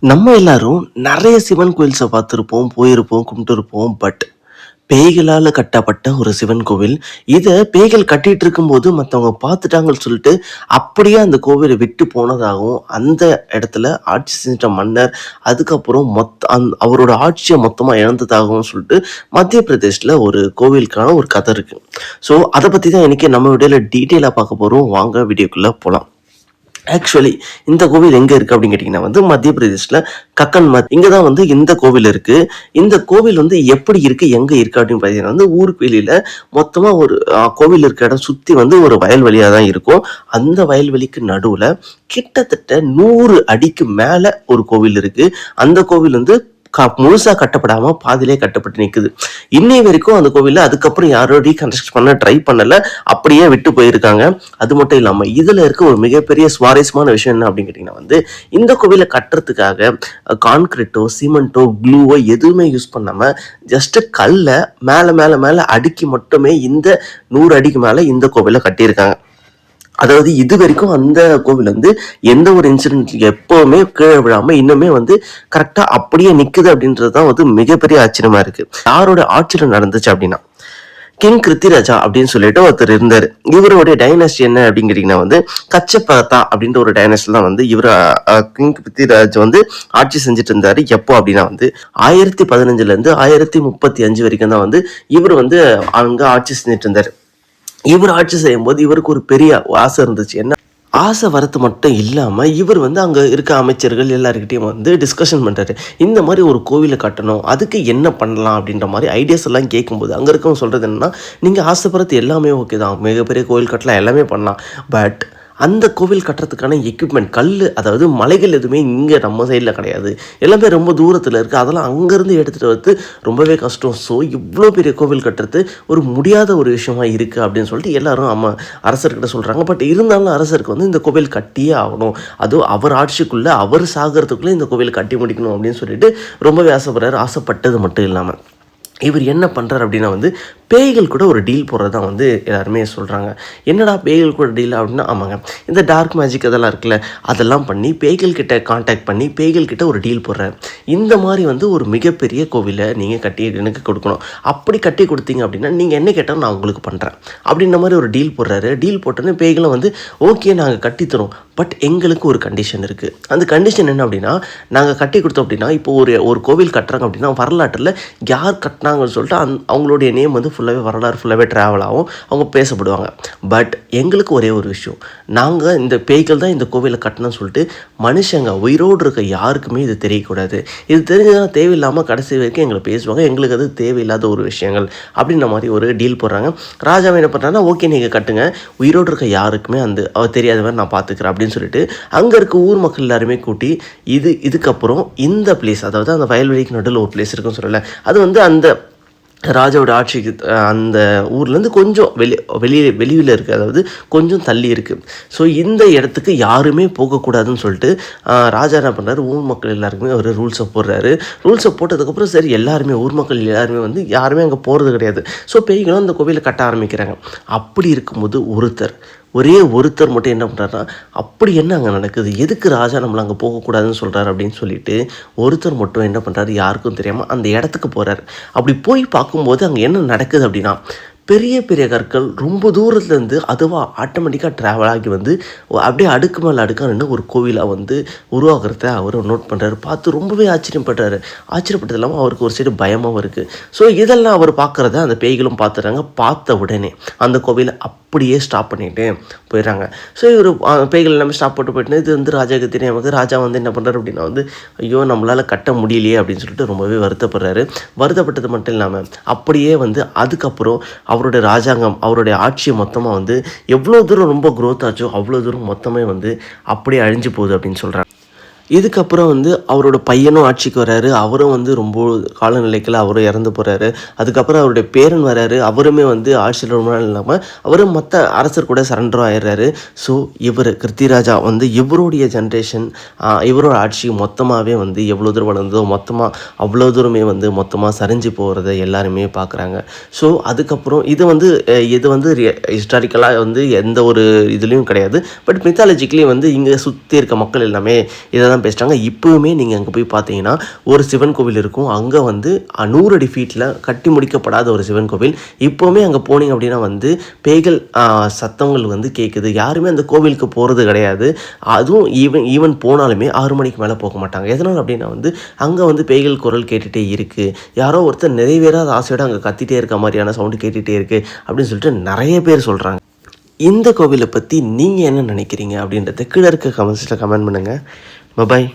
நம்ம எல்லாரும் நெறைய சிவன் கோயில்ஸ பார்த்திருப்போம், போயிருப்போம், கும்பிட்டுருப்போம். பட் பேய்களால கட்டப்பட்ட ஒரு சிவன் கோவில். இத பேய்கள் கட்டிட்டு இருக்கும்போது மத்தவங்க பார்த்துட்டாங்கன்னு சொல்லிட்டு, அப்படியே அந்த கோவில விட்டு போனதாகவும், அந்த இடத்துல ஆட்சி செஞ்ச மன்னர், அதுக்கப்புறம் அவரோட ஆட்சிய மொத்தமா இழந்ததாகவும் சொல்லிட்டு, மத்திய பிரதேஷ்ல ஒரு கோவிலுக்கான ஒரு கதை இருக்கு. ஸோ அத பத்தி தான் இன்னைக்கு நம்ம வீடியோல டீட்டெயிலா பார்க்க போறோம். வாங்க வீடியோக்குள்ள போலாம். ஆக்சுவலி இந்த கோவில் எங்க இருக்கு அப்படின்னு கேட்டீங்கன்னா மத்திய பிரதேஷ்ல கக்கன்மத் இங்க தான் இந்த கோவில் இருக்கு. இந்த கோவில் எப்படி இருக்கு, எங்க இருக்கு அப்படின்னு பார்த்தீங்கன்னா ஊருக்கு வெளியில மொத்தமா ஒரு கோவில் இருக்க இடம் சுத்தி ஒரு வயல்வெளியா தான் இருக்கும். அந்த வயல்வெளிக்கு நடுவுல கிட்டத்தட்ட 100 அடிக்கு மேல ஒரு கோவில் இருக்கு. அந்த கோவில் முழுசா கட்டப்படாம பாதியிலே கட்டப்பட்டு நிக்குது. இன்னை வரைக்கும் அந்த கோவில்ல அதுக்கப்புறம் யாரும் ரீகன்ஸ்ட்ரக்ட் பண்ண ட்ரை பண்ணல, அப்படியே விட்டு போயிருக்காங்க. அது மட்டும் இல்லாம இதுல இருக்க ஒரு மிகப்பெரிய சுவாரஸ்யமான விஷயம் என்ன அப்படின்னு கேட்டீங்கன்னா இந்த கோவிலை கட்டுறதுக்காக கான்கிரீட்டோ சிமெண்டோ க்ளூவோ எதுவுமே யூஸ் பண்ணாம ஜஸ்ட் கல்ல மேல மேல மேல அடுக்கி மட்டுமே இந்த 100 அடிக்கு மேல இந்த கோவிலை கட்டியிருக்காங்க. அதாவது இது வரைக்கும் அந்த கோவில் எந்த ஒரு இன்சிடென்ட் எப்பவுமே கீழே விழாம இன்னுமே கரெக்டா அப்படியே நிக்குது அப்படின்றதுதான் மிகப்பெரிய ஆச்சரியமா இருக்கு. யாரோட ஆட்சியில நடந்துச்சு அப்படின்னா கிங் கிருத்திராஜா அப்படின்னு சொல்லிட்டு ஒருத்தர் இருந்தாரு. இவருடைய டைனஸ்டி என்ன அப்படின்னு கேட்டீங்கன்னா கச்சப்பதா அப்படின்ற ஒரு டைனஸ்டி தான் இவர் கிங் கிருத்திராஜ் ஆட்சி செஞ்சுட்டு இருந்தாரு. எப்போ அப்படின்னா 1015 இருந்து 1035 வரைக்கும் தான் இவர் அங்க ஆட்சி செஞ்சுட்டு இருந்தாரு. இவர் ஆட்சி செய்யும் போது இவருக்கு ஒரு பெரிய ஆசை இருந்துச்சு. என்ன ஆசை வரத்து மட்டும் இல்லாமல் இவர் அங்கே இருக்க அமைச்சர்கள் எல்லாருக்கிட்டையும் டிஸ்கஷன் பண்ணுறாரு. இந்த மாதிரி ஒரு கோவிலை கட்டணும், அதுக்கு என்ன பண்ணலாம் அப்படின்ற மாதிரி ஐடியாஸ் எல்லாம் கேட்கும்போது அங்கே இருக்கவங்க சொல்கிறது என்னன்னா, நீங்கள் ஆசைப்படுறது எல்லாமே ஓகே தான், மிகப்பெரிய கோவில் கட்டலாம், எல்லாமே பண்ணலாம். பட் அந்த கோவில் கட்டுறதுக்கான எக்யூப்மெண்ட் அதாவது மலைகள் எதுவுமே இங்கே நம்ம சைடில் கிடையாது, எல்லாமே ரொம்ப தூரத்தில் இருக்குது. அதெல்லாம் அங்கேருந்து எடுத்துகிட்டு ரொம்பவே கஷ்டம். ஸோ இவ்வளோ பெரிய கோவில் கட்டுறது ஒரு முடியாத ஒரு விஷயமா இருக்குது அப்படின்னு சொல்லிட்டு எல்லாரும் அரசர்கிட்ட சொல்கிறாங்க. பட் இருந்தாலும் அரசருக்கு இந்த கோவில் கட்டியே ஆகணும், அதுவும் அவர் ஆட்சிக்குள்ளே அவர் சாகிறதுக்குள்ளே இந்த கோவில் கட்டி முடிக்கணும் அப்படின்னு சொல்லிட்டு ரொம்பவே ஆசைப்படுறாரு. ஆசைப்பட்டது மட்டும் இல்லாமல் இவர் என்ன பண்ணுறாரு அப்படின்னா பேய்கள் கூட ஒரு டீல் போடுறதா எல்லாருமே சொல்கிறாங்க. என்னடா பேய்கள் கூட டீல் அப்படின்னா, ஆமாங்க, இந்த டார்க் மேஜிக் அதெல்லாம் இருக்குல்ல, அதெல்லாம் பண்ணி பேய்கள் கிட்ட கான்டாக்ட் பண்ணி பேய்கள் கிட்ட ஒரு டீல் போடுறாரு. இந்த மாதிரி ஒரு மிகப்பெரிய கோவிலை நீங்கள் கட்டி எனக்கு கொடுக்கணும், அப்படி கட்டி கொடுத்தீங்க அப்படின்னா நீங்கள் என்ன கேட்டாலும் நான் உங்களுக்கு பண்ணுறேன் அப்படின்ற மாதிரி ஒரு டீல் போடுறாரு. டீல் போட்டோன்னே பேய்களும் ஓகே நாங்கள் கட்டித்தரோம், பட் எங்களுக்கு ஒரு கண்டிஷன் இருக்குது. அந்த கண்டிஷன் என்ன அப்படின்னா, நாங்கள் கட்டி கொடுத்தோம் அப்படின்னா இப்போ ஒரு கோவில் கட்டுறாங்க அப்படின்னா வரலாற்றில் யார் கட்டினாங்கன்னு சொல்லிட்டு அவங்களுடைய நேம் ஃபுல்லாகவே வரலாறு ஃபுல்லாகவே ட்ராவல் ஆகும், அவங்க பேசப்படுவாங்க. பட் எங்களுக்கு ஒரே ஒரு விஷயம், நாங்கள் இந்த பேய்கள் தான் இந்த கோவிலை கட்டணும்னு சொல்லிட்டு மனுஷங்க உயிரோடு இருக்க யாருக்குமே இது தெரியக்கூடாது. இது தெரிஞ்சதுன்னா தேவையில்லாமல் கடைசி வரைக்கும் எங்களை பேசுவாங்க, எங்களுக்கு அது தேவையில்லாத ஒரு விஷயங்கள் அப்படின்ற மாதிரி ஒரு டீல் போடுறாங்க. ராஜாவை என்ன பண்ணுறாங்கன்னா, ஓகே நீங்கள் கட்டுங்க, உயிரோடு இருக்க யாருக்குமே அவர் தெரியாத மாதிரி நான் பார்த்துக்கிறேன் அப்படின்னு சொல்லிட்டு அங்கே இருக்க ஊர் மக்கள் எல்லாருமே கூட்டி இதுக்கப்புறம் இந்த பிளேஸ், அதாவது அந்த வயல்வெளிக்கு நடுவில் ஒரு பிளேஸ் இருக்குன்னு சொல்லலை, அது அந்த ராஜாவோட ஆட்சிக்கு அந்த ஊர்லேருந்து கொஞ்சம் வெளியில் இருக்குது, அதாவது கொஞ்சம் தள்ளி இருக்குது. ஸோ இந்த இடத்துக்கு யாருமே போகக்கூடாதுன்னு சொல்லிட்டு ராஜா என்ன பண்ணுறாரு, ஊர் மக்கள் எல்லாருக்குமே ஒரு ரூல்ஸை போடுறாரு. ரூல்ஸை போட்டதுக்கப்புறம் சரி எல்லாருமே ஊர் மக்கள் எல்லாருமே யாருமே அங்கே போகிறது கிடையாது. ஸோ பேய்களும் அந்த கோவிலை கட்ட ஆரம்பிக்கிறாங்க. அப்படி இருக்கும்போது ஒரே ஒருத்தர் மட்டும் என்ன பண்ணுறாருன்னா, அப்படி என்ன அங்கே நடக்குது, எதுக்கு ராஜா நம்மளை அங்கே போகக்கூடாதுன்னு சொல்கிறாரு அப்படின்னு சொல்லிட்டு ஒருத்தர் மட்டும் என்ன பண்ணுறாரு, யாருக்கும் தெரியாமல் அந்த இடத்துக்கு போகிறார். அப்படி போய் பார்க்கும்போது அங்கே என்ன நடக்குது அப்படின்னா, பெரிய பெரிய கற்கள் ரொம்ப தூரத்துலேருந்து அதுவாக ஆட்டோமேட்டிக்காக ட்ராவல் ஆகி அப்படியே அடுக்கு மேலே அடுக்காக நின்று ஒரு கோவிலாக உருவாகிறத அவர் நோட் பண்ணுறாரு. பார்த்து ரொம்பவே ஆச்சரியப்படுறாரு. ஆச்சரியப்பட்டது இல்லாமல் அவருக்கு ஒரு சைடு பயமாகவும் இருக்குது. ஸோ இதெல்லாம் அவர் பார்க்குறத அந்த பேய்களும் பார்த்துறாங்க. பார்த்த உடனே அந்த கோவிலை அப்படியே ஸ்டாப் பண்ணிட்டு போயிடுறாங்க. ஸோ இவர் பேய்கள் எல்லாமே ஸ்டாப் போயிட்டு இது ராஜாவுக்கு தெரியாமல் ராஜா என்ன பண்ணுறாரு அப்படின்னா ஐயோ நம்மளால் கட்ட முடியலையே அப்படின்னு சொல்லிட்டு ரொம்பவே வருத்தப்படுறாரு. வருத்தப்பட்டது மட்டும் இல்லாமல் அப்படியே அதுக்கப்புறம் அவருடைய ராஜாங்கம் அவருடைய ஆட்சி மொத்தமாக எவ்வளோ தூரம் ரொம்ப க்ரோத் ஆச்சோ அவ்வளோ தூரம் மொத்தமே அப்படியே அழிஞ்சு போகுது அப்படின்னு சொல்கிறாங்க. இதுக்கப்புறம் அவரோட பையனும் ஆட்சிக்கு வராரு. அவரும் ரொம்ப காலநிலைக்கில் அவரும் இறந்து போகிறாரு. அதுக்கப்புறம் அவருடைய பேரன் வராரு. அவருமே ஆட்சியில் ரொம்ப நாள் இல்லாமல் அவரும் மற்ற அரசர் கூட சரண்டரும் ஆயிடுறாரு. ஸோ இவர் கிருத்திராஜா இவருடைய ஜென்ரேஷன் இவரோட ஆட்சி மொத்தமாகவே எவ்வளோ தூரம் வளர்ந்ததோ மொத்தமாக அவ்வளோ தூரமே மொத்தமாக சரிஞ்சு போகிறத எல்லாருமே பார்க்குறாங்க. ஸோ அதுக்கப்புறம் இது ஹிஸ்டாரிக்கலாக எந்த ஒரு இதுலேயும் கிடையாது. பட் மித்தாலஜிக்கலி இங்கே சுற்றி இருக்க மக்கள் எல்லாமே இதை தான் பேசுகிறாங்க. இப்போவுமே நீங்கள் அங்கே போய் பார்த்தீங்கன்னா ஒரு சிவன் கோவில் இருக்கும். அங்கே வந்து 100 அடி ஃபீட்டில் கட்டி முடிக்கப்படாத ஒரு சிவன் கோவில். இப்போவுமே அங்கே போனீங்க அப்படின்னா வந்து பேய்கள் சத்தங்கள் வந்து கேட்குது. யாருமே அந்த கோவிலுக்கு போகிறது கிடையாது. அதுவும் ஈவன் போனாலுமே 6 மணிக்கு மேலே போக மாட்டாங்க. எதனால் அப்படின்னா வந்து அங்கே வந்து பேய்கள் குரல் கேட்டுகிட்டே இருக்குது. யாரோ ஒருத்தர் நிறைவேறாத ஆசையோடு அங்கே கத்திட்டே இருக்க மாதிரியான சவுண்டு கேட்டுகிட்டே இருக்குது அப்படின்னு சொல்லிட்டு நிறைய பேர் சொல்கிறாங்க. இந்த கோவிலை பற்றி நீங்கள் என்ன நினைக்கிறீங்க அப்படின்றத கீழே இருக்க கமெண்ட்ஸில் கமெண்ட் பண்ணுங்கள். பாய்.